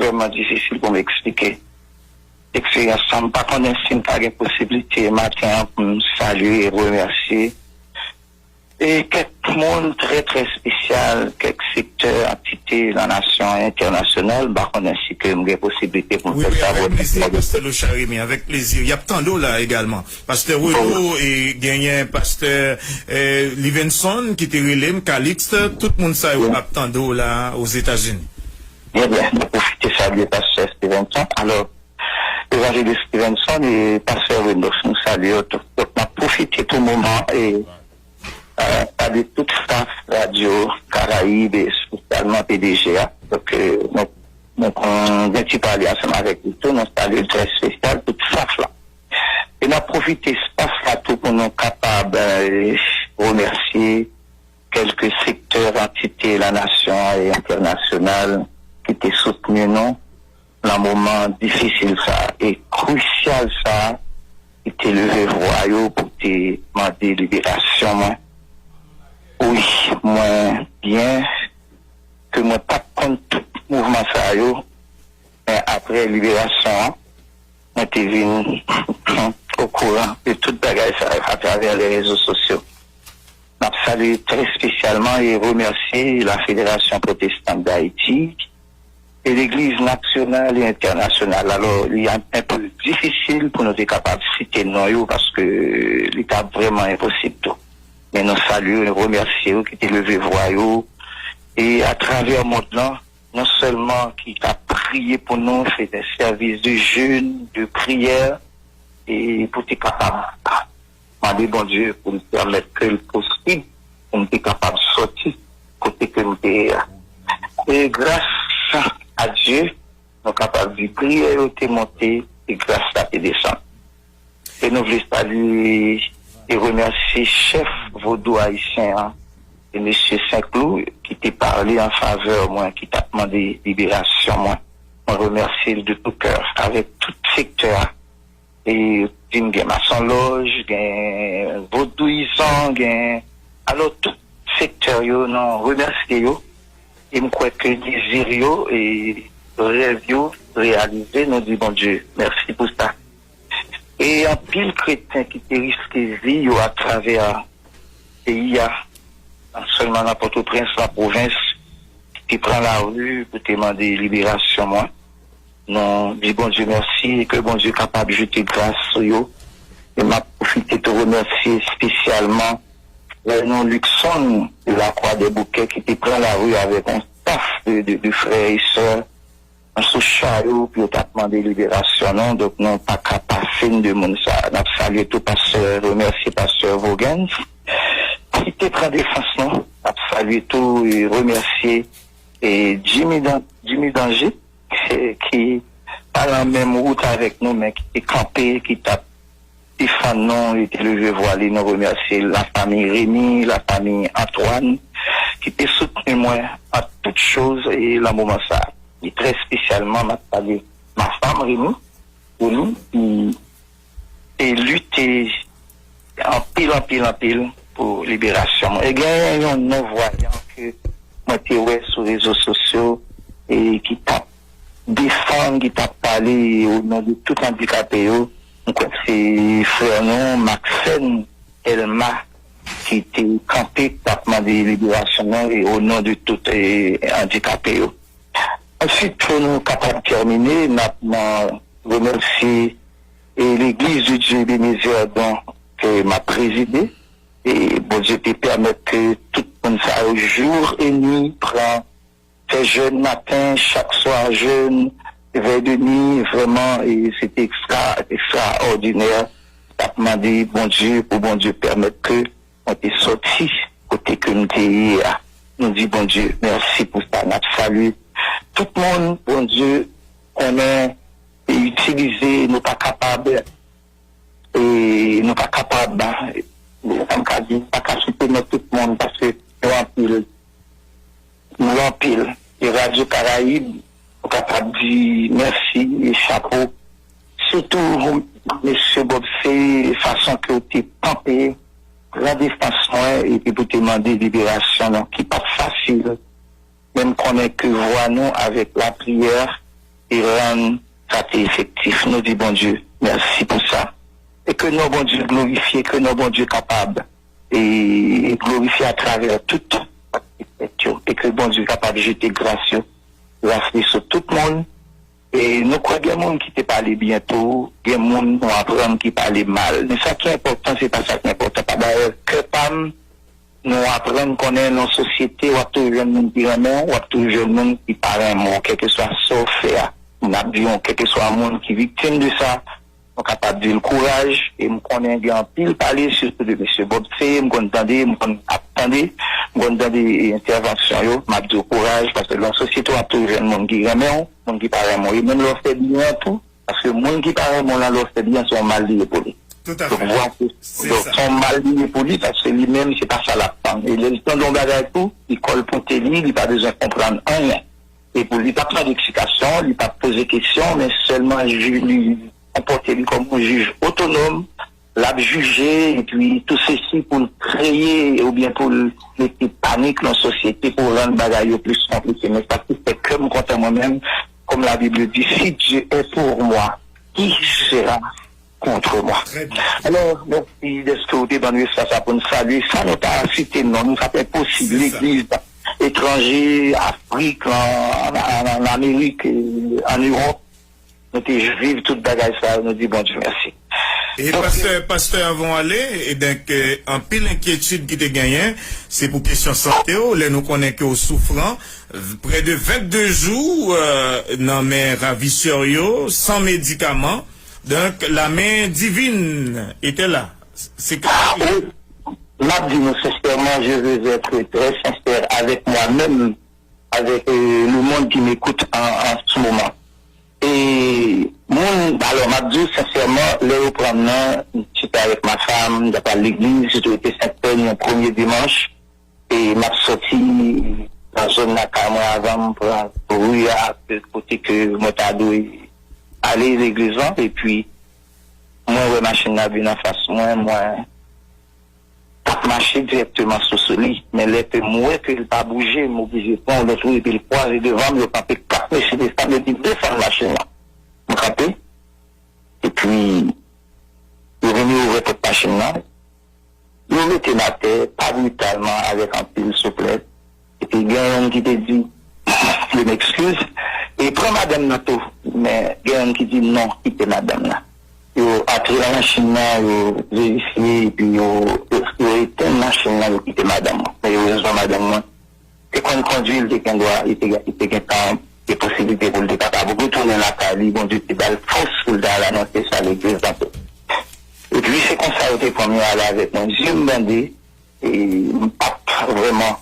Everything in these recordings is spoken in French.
extrêmement difficile pour m'expliquer. Expérience, ça me pas connaître si pas de possibilité matin pour me saluer et remercier. Et quelques monde très très spécial, quelques secteurs, entités, la nation internationale, bah, on ainsi que j'ai possibilité pour me faire ça. Avec plaisir, Pasteur Le Charimi, avec plaisir. Il y a tant d'autres là également. Pasteur Renaud et gagné Pasteur Livingston qui était relève, Calixte, tout le monde ça, il y a tant d'autres là aux États-Unis. Eh bien, je profite de saluer Pasteur Stevenson. Alors, l'évangéliste Stevenson et Pasteur Renaud, nous saluons. Donc, on a profité tout le moment et de toute staff radio Caraïbes et spécialement PDGA. Donc, on vient de parler ensemble avec vous tous, nous saluons très spécial toute staff là. Et on a profité de ce là tout pour nous capables de remercier quelques secteurs, entités, la nation et internationale qui étaient soutenus nous dans un moment difficile ça et crucial ça, qui était levé voyou pour te demander libération moi. Oui, moi, bien, que moi, pas contre tout mouvement ça, mais après libération, moi, t'es venu au courant de toute bagaille ça à travers les réseaux sociaux. Je salue très spécialement et remercier la Fédération protestante d'Haïti et l'Église nationale et internationale. Alors, il est un peu difficile pour nous être capables de citer nos parce que l'état vraiment impossible tout. Mais nous saluons et remercions qui étaient levés voyous. Et à travers le monde, non seulement qui a prié pour nous, fait des services de jeûne, de prière, et pour être capable de demander bon Dieu pour nous permettre que le possible, pour nous être capable de sortir, côté que nous sommes. Et grâce à Dieu, nous sommes capables de prier et de monter, et grâce à tes descendre. Et nous voulons saluer et remercier chef vaudou haïtien et M. Saint-Cloud qui t'a parlé en faveur moi, qui t'a demandé libération moi. On remercie de tout cœur avec tout secteur et d'une maçon loge, vaudouisant, alors tout secteur yo non remercier yo et me crois que désir yo et rêve yo réalisé nous dit bon Dieu merci pour ça. Et un pile chrétien qui te risque vie à travers le pays, non seulement dans Port-au-Prince, la province, qui prend la rue pour te demander libération, moi. Non, dis bon Dieu merci et que bon Dieu est capable de jeter grâce sur eux. Et m'a profité de te remercier spécialement le nom Luxon de la Croix des Bouquets qui te prend la rue avec un staff de frères et sœurs. On se chariot, puis on a demandé libération, non, donc non, pas capable de monde ça. On a salué tout pasteur, remercié pasteur Vaughan, qui te prend défense, non, on a salué tout et remercié, et Jimmy Danger, qui pas la même route avec nous, mais qui est campé, qui t'a défendu, non, il était levé voilé, nous remercier la famille Rémi, la famille Antoine, qui était soutenu, moi, à toutes choses, et la moment ça. Et très spécialement, ma femme Rémi, pour nous, et lutter en pile pour libération. Et il y a un non-voyant que moi, je sur les réseaux sociaux et qui t'a défendu, qui t'a parlé au nom de tout handicapé. Donc, c'est frère non, Maxène Elma, qui était campé, qui t'a demandé libération et au nom de tout handicapé. Ensuite, pour nous capables de terminer, maintenant, remercier l'Église de Dieu Bénézère que m'a présidé. Et bon Dieu te permet que tout le monde ça jour et nuit prend ces jeunes matins, chaque soir jeune, veille de nuit, vraiment, et c'était extraordinaire. T'as demandé bon Dieu, pour bon Dieu permettre que on t'est sorti, côté que nous t'es nous dit bon Dieu, merci pour ça, on a salué. Tout le monde, bon Dieu, on est utilisé, nous pas capables, et nous pas capables, on pas qu'à soutenir tout le monde parce que nous en pile, et Radio Caraïbes, on est capable de dire merci et chapeau. Surtout, M. Bobsé, façon que tu es campé, la défense, et puis pour te demander libération, qui n'est pas facile. Même qu'on est que voix nous avec la prière et rendre ça effectif. Nous disons, bon Dieu, merci pour ça. Et que nos bon Dieu glorifiés, que nos bon Dieu capables, et glorifier à travers toute et que bon Dieu capable de jeter grâce sur tout le monde. Et nous croyons qu'il y a des gens qui te parlent bientôt, il y a des gens qui parlent mal. Mais ça qui est important, c'est pas ça qui est important. Pas d'ailleurs que PAM, nous apprenons qu'on est dans une société où tout le monde qui remet, où tout le monde qui parle un mot, quel que soit sauf faire, quel que soit un monde qui est victime de ça. On est capable de dire le courage, et on connaît bien pile parler, surtout de M. Bob Fay, on entendait, on entendait interventions, on dit le courage, parce que dans la société, on a toujours un monde qui remet, un monde qui parle moins, et même leur fait bien tout, parce que le monde qui parle moins, leur fait bien, sont mal liés pour lui. Tout à fait. Donc, sont mal liés pour lui, parce que lui-même, c'est pas ça la femme. Et le temps dont on avec tout, il colle pour tes livres, il n'a pas besoin de comprendre rien. Et pour lui, pas prendre d'explication, il n'a pas poser de questions, mais seulement lui comporter comme un juge autonome, l'a juger, et puis tout ceci pour créer, ou bien pour mettre panique dans la société, pour rendre le bagage plus compliqué. Mais ça fait que me contre moi-même, comme la Bible dit, si Dieu est pour moi, qui sera contre moi? Alors, merci de ce que vous avez ça pour nous saluer. Ça nous pas cité, non, nous ça fait possible, l'église étrangère, Afrique, en Amérique, en Europe, nous vivons toute bagage ça, nous dit bon Dieu merci. Et pasteur avant aller, et donc en pile inquiétude qui te gagne, c'est pour question santé, là nous connaissons que au souffrant, près de 22 jours dans mes ravisseurs sans médicaments, donc la main divine était là. C'est oui. M'a dit sincèrement, je veux être très sincère avec moi-même, avec le monde qui m'écoute en ce moment. Et alors m'a dit sincèrement, le reprendre, j'étais avec ma femme, j'ai pas l'église, j'étais Saint-Père le premier dimanche, et m'a sorti dans la zone là avant pour côté que moi t'as dû aller à l'église, et puis moi machine là bien en face moi marcher directement sur ce lit, mais là, moi, que il pas bouger, m'obligé de prendre le truc, et puis le croiser devant, me camper 4 messieurs des femmes, et puis descendre la machine là. Vous capez? Et puis, il est venu ouvrir cette machine là, il mettait ma tête, pas brutalement, avec un pile souplette, et puis il y a un qui te dit, je m'excuse, et prends madame là tout, mais il y a un qui dit non, quittez madame là. Après la machine là, vérifié, et puis il était une machine là, qui était madame. Mais il y a madame. Et quand il conduit, il était quand des possibilités pour le départ. Beaucoup tourner la caille, bon Dieu, il a fausse pour l'annoncer ça à l'église. Et puis c'est comme ça, il était premier à aller avec mon Dieu, me bandé, et pas vraiment,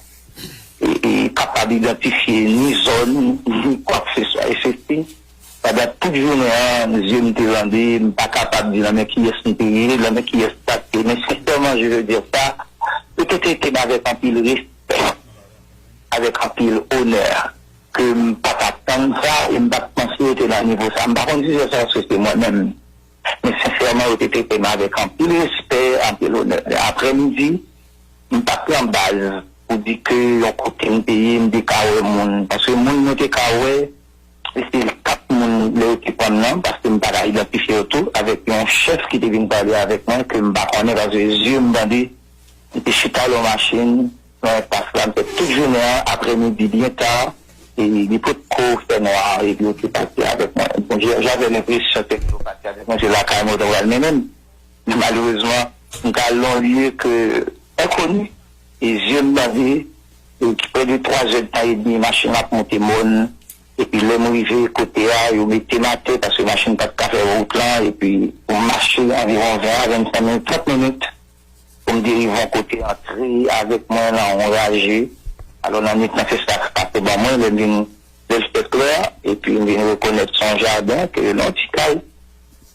et capable d'identifier ni zone, ni quoi que ce soit. Et c'est pendant toute journée, Dieu me demandé, pas capable de dire, mais qui est payé, le mec qui est stacké. Mais sincèrement, je veux dire ça, peut-être était avec un pile respect, avec un pile honneur, que je ne pas attendre ça, et je ne pas penser que à niveau ça. Je ne pas dire ça parce que c'est moi-même. Mais sincèrement, j'étais avec un pile respect, un pile honneur. Après-midi, je ne pas pris en base pour dire que l'on côté me payer, me décaouer monde. Parce que le monde me décaouer, et c'est 4 personnes qui parce que je ne peux pas identifier autour avec un chef qui est venu parler avec moi, que je ne peux pas connaître parce que les yeux me disent, je suis dans la machine, parce que toute journée, après-midi, bien tard, et il peut faire noir, et puis il est parti avec moi. Donc j'avais l'impression que je parti avec moi, j'ai la carrière de mais même, malheureusement, nous allons lieu que inconnu, et les yeux me disaient, qui près de 3 heures de temps et demi, machine à monter mon. Et puis, le arrivé côté A, il mettait ma tête parce que la machine pas de café route là, et puis, on marchait environ 20 25 minutes, 30 minutes, pour me diriger côté entrée, avec moi, là, on réagit. Alors, on a mis fait ça, parce que, bon, moi, je viens de le clair, et puis, je viens reconnaître son jardin, que l'antical,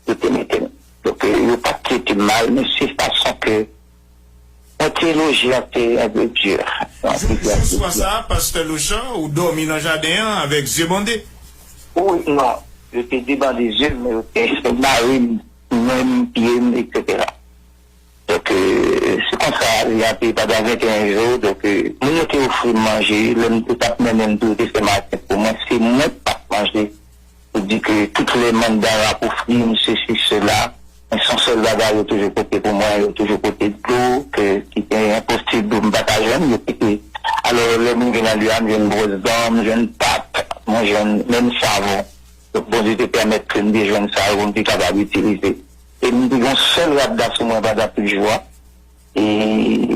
était metté. Donc, il n'y a pas de était mal, mais c'est façon que, la théologie a été un peu dure. Je vois ça, pasteur Louchan, ou dormi dans le jardin avec yeux bandés? Oui, non. Je t'ai débandé les yeux, mais je marine, même pied, etc. Donc, c'est comme ça, il y a pendant 21 jours, donc, nous nous offert de manger, l'homme tout à fait même tout, c'est matin pour moi, c'est moi pas manger, pour dit que tous les mandats pour finir, ceci, cela, mais son seul bagage est toujours côté pour moi, il est toujours côté de l'eau, qui était impossible de me partager. Alors, le monde vient lui amener une grosse dame, jeune pape, mon jeune, même savon. Donc, bon Dieu te permet que des jeunes savons qui sont capables d'utiliser. Et nous disons seul là-dedans, sur moi, pas de joie. Et,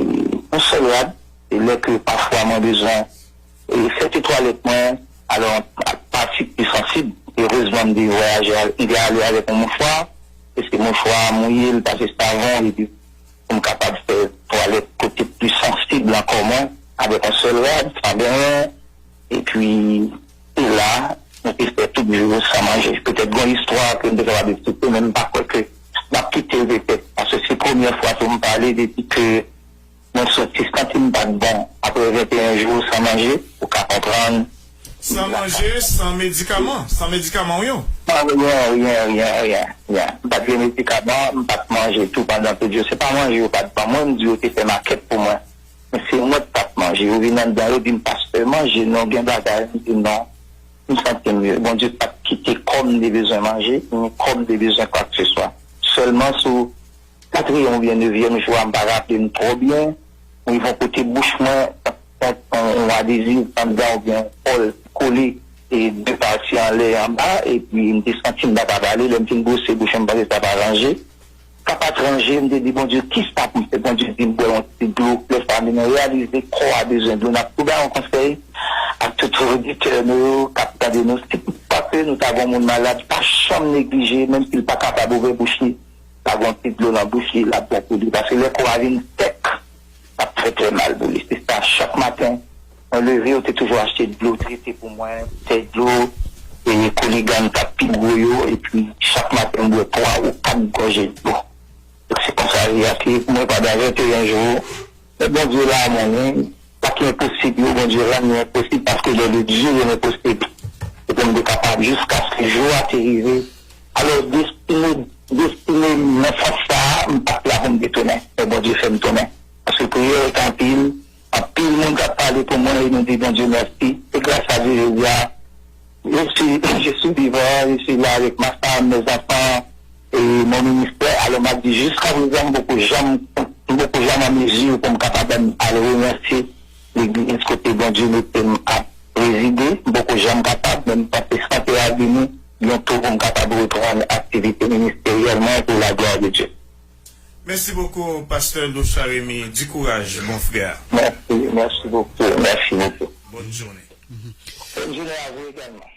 un seul là, et là que parfois, mon besoin, et cette toilette, moi, alors, partie plus sensible, heureusement, je dis voyager, il est allé avec mon mouchoir, parce que mon mouchoir mouillé, il passe savon, et puis, on est capable de faire toilette côté plus sensible encore moins, avec un seul rad, ça bien, et puis, et là, on peut faire tout le jour sans manger. Peut-être une histoire que je ne vais pas discuter, même pas quoi que, ma petite peut-être, parce que c'est la première fois que vous me parlez depuis que, mon sorti, quand il me bat bon, après 21 jours sans manger, pour qu'à comprendre. Sans manger, sans médicaments, oui. Ah, rien. Pas de médicaments, pas de manger tout pendant que Dieu. C'est pas manger ou pas de pas. Moi, Dieu, c'est fait ma quête pour moi. Mais c'est moi de pas manger. Vous venez dans le dit, pasteur, manger, non, bien bagaille, non. Nous sentons mieux. Bon Dieu, pas quitter comme des besoins manger, comme des besoins quoi que ce soit. Seulement sous 4e ou bien 9e jour, on va rappeler trop bien. Ils vont côté bouche moins, on va désir, pendant ou bien, coller et deux parties en l'air en bas, et puis une des centimes va pas aller, le petit bouche, c'est bouche, on va pas ranger. Quand pas ranger, on me dit, bon Dieu, qui ça pour faire, bon Dieu, dit, bon, c'est de l'eau, les familles, réaliser quoi a besoin de l'eau. On a tout un conseil à tout auditeur, nous, capteur de nous, c'est pas que nous avons mon malade, pas chambre négligée, même s'il n'est pas capable d'ouvrir bouche, nous avons un petit de l'eau dans la bouche, la plaque pour lui, parce que les coravines sec, ça fait très mal pour lui. C'est ça, chaque matin, on levé, on a toujours acheté de l'eau traitée pour moi, c'est de l'eau, et collégane, tapis de goyo, et puis chaque matin, on boit 3 ou 4 gorgées de l'eau. Donc c'est comme ça, il y a qui, moi, pendant 21 jours, le bon Dieu là, mon pas qu'il est possible, le bon Dieu là, il est possible, parce que dans le Dieu, il est possible. C'est comme de capable, jusqu'à ce que je jour atterrivé. Alors, destiné, mon force ça, je ne pas là pour me détonner. Le bon Dieu fait me tourner. Parce que prière est en pile monde a parlé pour moi, il nous dit, bon Dieu, merci. Et grâce à Dieu, je suis vivant, je suis là avec ma femme, mes enfants et mon ministère. Alors, m'a dit, jusqu'à présent, beaucoup de gens à mes yeux pour me capable d'aller remercier l'église côté bon Dieu nous a présidé. Beaucoup de gens capables, même pas de santé à venir, bientôt on capable de reprendre activité ministériellement pour la gloire de Dieu. Merci beaucoup, pasteur Loucha Rémy. Du courage, mon frère. Merci beaucoup. Bonne journée. Bonne journée à vous également.